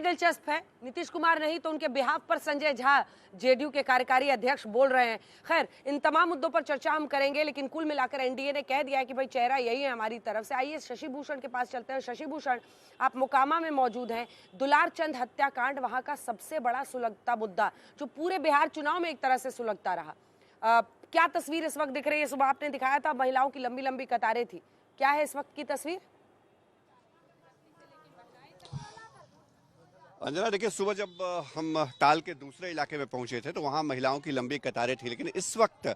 दिलचस्प है, नीतीश कुमार नहीं तो उनके बिहाफ पर संजय झा जेडीयू के कार्यकारी अध्यक्ष बोल रहे हैं। खैर, इन तमाम मुद्दों पर चर्चा हम करेंगे, लेकिन कुल मिलाकर एनडीए ने कह दिया है कि भाई चेहरा यही है हमारी तरफ से। आइए शशि भूषण के पास चलते हैं। शशि भूषण, आप मोकामा में मौजूद हैं। दुलार चंद हत्याकांड वहां का सबसे बड़ा सुलगता मुद्दा, जो पूरे बिहार चुनाव में एक तरह से सुलगता रहा। क्या तस्वीर इस वक्त दिख रही है? सुबह आपने दिखाया था महिलाओं की लंबी लंबी कतारें थी, क्या है इस वक्त की तस्वीर? अंजना, देखिए, सुबह जब हम ताल के दूसरे इलाके में पहुंचे थे तो वहां महिलाओं की लंबी कतारें थी, लेकिन इस वक्त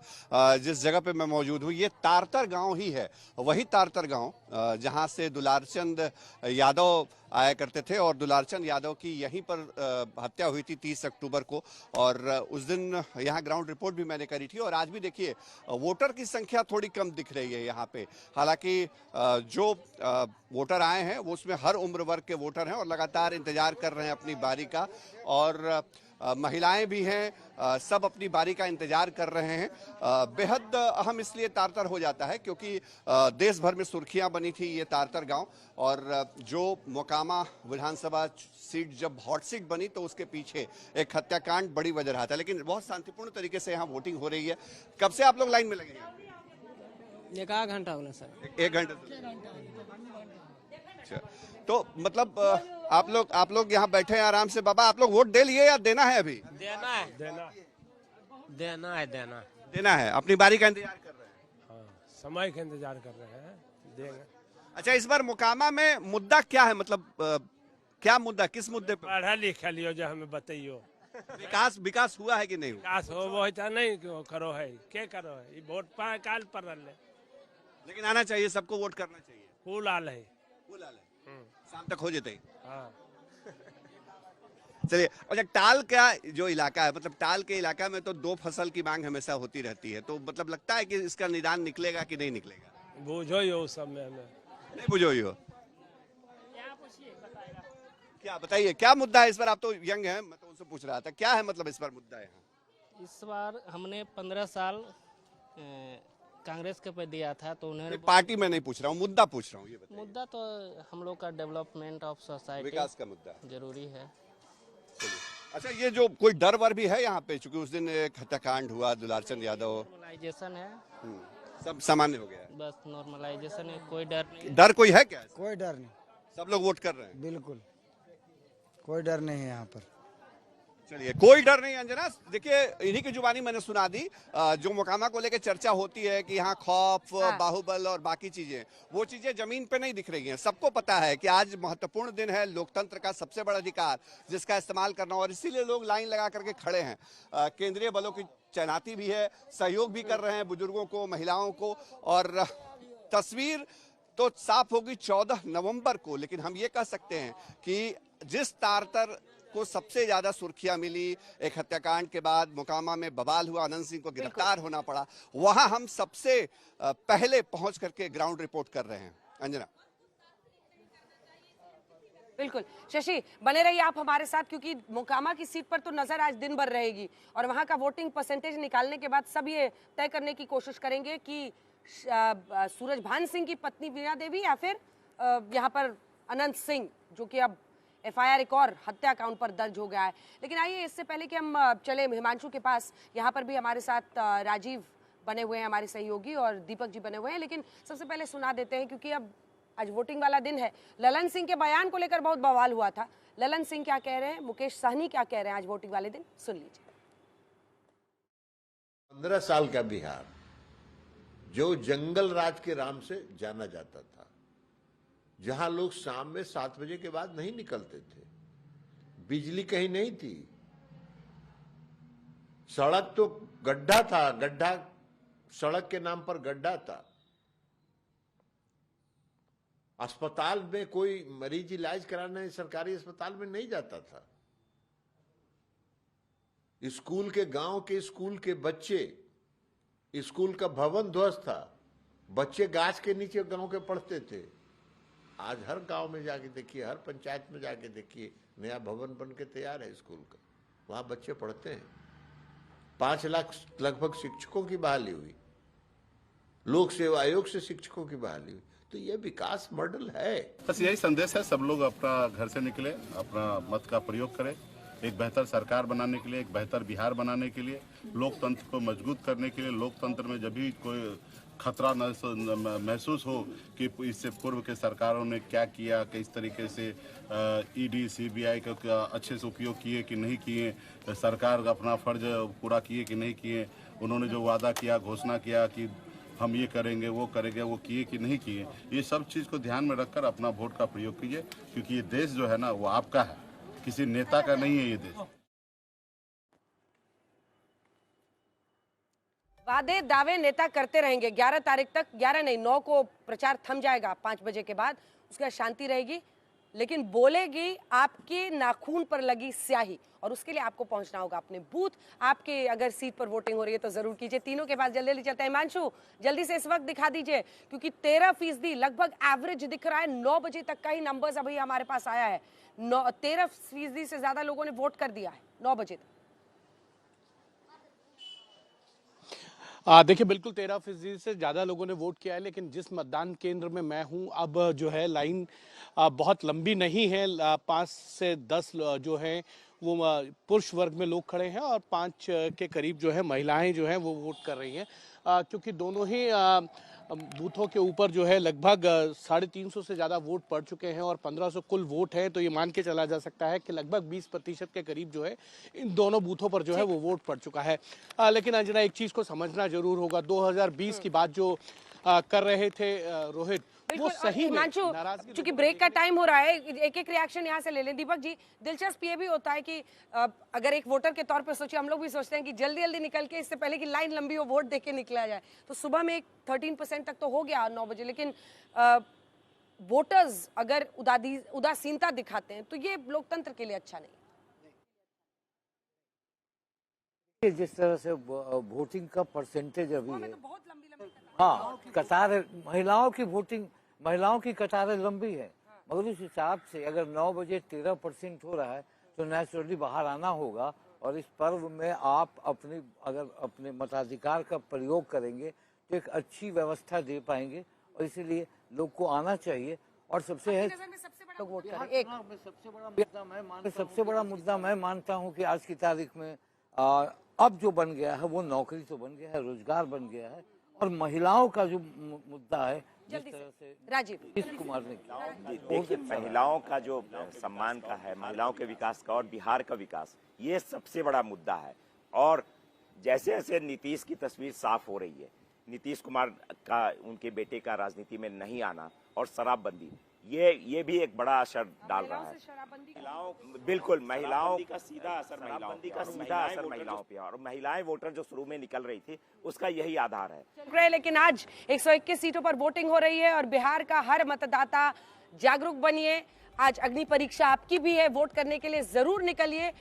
जिस जगह पे मैं मौजूद हूं ये तारतर गांव ही है। वही तारतर गांव जहां से दुलारचंद यादव आया करते थे और दुलारचंद यादव की यहीं पर हत्या हुई थी 30 अक्टूबर को। और उस दिन यहाँ ग्राउंड रिपोर्ट भी मैंने करी थी। और आज भी देखिए वोटर की संख्या थोड़ी कम दिख रही है यहाँ पे। हालांकि जो वोटर आए हैं वो उसमें हर उम्र वर्ग के वोटर हैं और लगातार इंतजार कर रहे हैं अपनी बारी का। और महिलाएं भी हैं, सब अपनी बारी का इंतजार कर रहे हैं। बेहद अहम इसलिए तारतर हो जाता है क्योंकि देश भर में सुर्खियां बनी थी ये तारतर गांव। और जो मोकामा विधानसभा सीट जब हॉट सीट बनी तो उसके पीछे एक हत्याकांड बड़ी वजह रहा था, लेकिन बहुत शांतिपूर्ण तरीके से यहाँ वोटिंग हो रही है। कब से आप लोग लाइन में लगे हैं? एक आध घंटा हो गया सर। 1 घंटे से। तो मतलब आप लोग यहाँ बैठे हैं आराम से। बाबा, आप लोग वोट दे लिए या देना है? अभी देना है। अपनी बारी का इंतजार कर रहे हैं? हाँ, समय का इंतजार कर रहे हैं, देंगे। अच्छा, इस बार मोकामा में मुद्दा क्या है? मतलब क्या मुद्दा, किस मुद्दे पे? पढ़ा लिखा लियो जो हमें बताइयो। विकास हुआ है कि नहीं हुआ? विकास हो वो नहीं करो है, क्या करो है? ये वोट पा काल पर रह ले, लेकिन आना चाहिए, सबको वोट करना चाहिए। फूल आल है, शाम तक हो जाते। हाँ। चलिए, अच्छा, टाल का जो इलाका है, मतलब टाल के इलाका में तो 2 फसल की मांग हमेशा होती रहती है, तो मतलब लगता है कि इसका निदान निकलेगा कि नहीं निकलेगा? बूझो यो सब में हमें नहीं बुझो यो। क्या बताइए, क्या मुद्दा है इस बार? आप तो यंग हैं, मैं तो उनसे पूछ रहा था, क्या है मतलब इस बार मुद्दा है? इस बार हमने 15 साल कांग्रेस के पे दिया था, तो उन्होंने पार्टी में नहीं पूछ रहा हूँ, मुद्दा पूछ रहा हूँ। ये बताइए। मुद्दा तो हम लोग का डेवलपमेंट ऑफ सोसाइटी, विकास का मुद्दा जरूरी है। अच्छा, ये जो कोई डर वर भी है यहाँ पे, चूंकि उस दिन एक हत्याकांड हुआ दुलारचंद यादव? नॉर्मलाइजेशन है, सब सामान्य हो गया है, बस नॉर्मलाइजेशन है, कोई डर नहीं। डर कोई है क्या? कोई डर नहीं, सब लोग वोट कर रहे हैं? बिल्कुल कोई डर नहीं है यहाँ पर। चलिए, कोई डर नहीं। अंजना, देखिए, इन्हीं की जुबानी मैंने सुना दी। जो मोकामा को लेकर चर्चा होती है कि यहाँ खौफ, बाहुबल और बाकी चीजें, वो चीजें जमीन पे नहीं दिख रही हैं। सबको पता है कि आज महत्वपूर्ण दिन है, लोकतंत्र का सबसे बड़ा अधिकार जिसका इस्तेमाल करना, और इसीलिए लोग लाइन लगा करके खड़े हैं। केंद्रीय बलों की तैनाती भी है, सहयोग भी कर रहे हैं बुजुर्गों को, महिलाओं को। और तस्वीर तो साफ होगी 14 नवंबर को, लेकिन हम ये कह सकते हैं कि जिस तारतर को सबसे ज्यादा सुर्खियां मिली एक हत्याकांड के बाद, मोकामा में बवाल हुआ, अनंत सिंह को गिरफ्तार होना पड़ा, वहां हम सबसे पहले पहुंच करके ग्राउंड रिपोर्ट कर रहे हैं। अंजना, बिल्कुल। शशि, बने रहिए आप हमारे साथ, क्योंकि मोकामा की सीट पर तो नजर आज दिन भर रहेगी और वहां का वोटिंग परसेंटेज निकालने के बाद सब ये तय करने की कोशिश करेंगे कि सूरजभान सिंह की पत्नी वीणा देवी या फिर यहाँ पर अनंत सिंह, जो कि अब एफआईआर एक और हत्या काउंट पर दर्ज हो गया है। लेकिन आइए, इससे पहले कि हम चले हिमांशु के पास, यहाँ पर भी हमारे साथ राजीव बने हुए हैं, हमारे सहयोगी, और दीपक जी बने हुए हैं। लेकिन सबसे पहले सुना देते हैं, क्योंकि अब आज वोटिंग वाला दिन है। ललन सिंह के बयान को लेकर बहुत बवाल हुआ था। ललन सिंह क्या कह रहे हैं, मुकेश सहनी क्या कह रहे हैं आज वोटिंग वाले दिन, सुन लीजिए। 15 साल का बिहार जो जंगल राज के नाम से जाना जाता था, जहां लोग शाम में 7 बजे के बाद नहीं निकलते थे, बिजली कहीं नहीं थी, सड़क तो गड्ढा था, गड्ढा सड़क के नाम पर गड्ढा था, अस्पताल में कोई मरीज इलाज कराने सरकारी अस्पताल में नहीं जाता था, स्कूल के गांव के स्कूल के बच्चे, स्कूल का भवन ध्वस्त था, बच्चे गाछ के नीचे गांव के पढ़ते थे। आज हर गांव में जाके देखिए, हर पंचायत में जाके देखिए, नया भवन बन के तैयार है स्कूल का, वहां बच्चे पढ़ते हैं। 5 लाख लगभग शिक्षकों की बहाली हुई, लोक सेवा आयोग से शिक्षकों की बहाली हुई। तो ये विकास मॉडल है। बस यही संदेश है, सब लोग अपना घर से निकले, अपना मत का प्रयोग करें, एक बेहतर सरकार बनाने के लिए, एक बेहतर बिहार बनाने के लिए, लोकतंत्र को मजबूत करने के लिए। लोकतंत्र में जब भी कोई खतरा महसूस हो कि इससे पूर्व के सरकारों ने क्या किया, किस तरीके से ईडी सीबीआई का अच्छे से उपयोग किए कि नहीं किए, सरकार अपना फर्ज पूरा किए कि नहीं किए, उन्होंने जो वादा किया, घोषणा किया कि हम ये करेंगे वो करेंगे, वो किए कि नहीं किए, ये सब चीज़ को ध्यान में रखकर अपना वोट का प्रयोग कीजिए, क्योंकि ये देश जो है ना वो आपका है, किसी नेता का नहीं है ये देश। वादे दावे नेता करते रहेंगे। 11 तारीख तक, 11 नहीं 9 को प्रचार थम जाएगा, 5 बजे के बाद उसके बाद शांति रहेगी, लेकिन बोलेगी आपके नाखून पर लगी स्याही, और उसके लिए आपको पहुंचना होगा अपने बूथ। आपके अगर सीट पर वोटिंग हो रही है तो जरूर कीजिए। तीनों के पास जल्दी जल्दी चलते हैं। हिमांशु, जल्दी से इस वक्त दिखा दीजिए, क्योंकि 13% लगभग एवरेज दिख रहा है। 9 बजे तक का ही नंबर्स अभी हमारे पास आया है। 13% से ज्यादा लोगों ने वोट कर दिया है 9 बजे तक। देखिए, बिल्कुल 13% से ज़्यादा लोगों ने वोट किया है, लेकिन जिस मतदान केंद्र में मैं हूं, अब जो है लाइन बहुत लंबी नहीं है। 5 से 10 जो हैं वो पुरुष वर्ग में लोग खड़े हैं, और 5 के करीब जो है महिलाएं जो हैं वो वोट कर रही हैं, क्योंकि दोनों ही बूथों के ऊपर जो है लगभग 350 से ज़्यादा वोट पड़ चुके हैं, और 1500 कुल वोट है। तो ये मान के चला जा सकता है कि लगभग 20% के करीब जो है इन दोनों बूथों पर जो है वो वोट पड़ चुका है। लेकिन अंजना, एक चीज़ को समझना जरूर होगा, 2020 की बात जो कर रहे थे रोहित, वो सही में नाराजगी। चूंकि ब्रेक का टाइम हो रहा है, एक एक रिएक्शन यहाँ से ले लें। दीपक जी, दिलचस्प ये भी होता है कि अगर एक वोटर के तौर पर सोचिए, हम लोग भी सोचते हैं कि जल्दी जल्दी निकल के, इससे पहले कि लाइन लंबी हो, वोट देके निकला जाए। तो सुबह में एक 13% तक तो हो गया 9 बजे, लेकिन वोटर्स अगर उदासीनता दिखाते हैं तो ये लोकतंत्र के लिए अच्छा नहीं। जिस तरह से वोटिंग का परसेंटेज अभी है, बहुत लंबी हाँ, कतारें, महिलाओं की कतारें लंबी है, मगर उस हिसाब से अगर 9 बजे 13% हो रहा है तो नेचुरली बाहर आना होगा। और इस पर्व में आप अगर अपने मताधिकार का प्रयोग करेंगे तो एक अच्छी व्यवस्था दे पाएंगे, और इसीलिए लोग को आना चाहिए। और सबसे बड़ा मुद्दा मैं मानता हूँ कि आज की तारीख में अब जो बन गया है वो नौकरी तो बन गया है, रोजगार बन गया है, और महिलाओं का जो मुद्दा है, जिस तरह से राजीव नीतीश कुमार ने देखिए, महिलाओं का जो सम्मान का है, महिलाओं के विकास का और बिहार का विकास, ये सबसे बड़ा मुद्दा है। और जैसे जैसे नीतीश की तस्वीर साफ हो रही है, नीतीश कुमार का, उनके बेटे का राजनीति में नहीं आना और शराबबंदी, ये भी एक बड़ा असर डाल रहा है। बिल्कुल, महिलाओं का सीधा असर महिलाओं पे, और महिलाएं वोटर जो शुरू में निकल रही थी उसका यही आधार है। लेकिन आज 121 सीटों पर वोटिंग हो रही है, और बिहार का हर मतदाता जागरूक बनिए। आज अग्नि परीक्षा आपकी भी है, वोट करने के लिए जरूर निकलिए।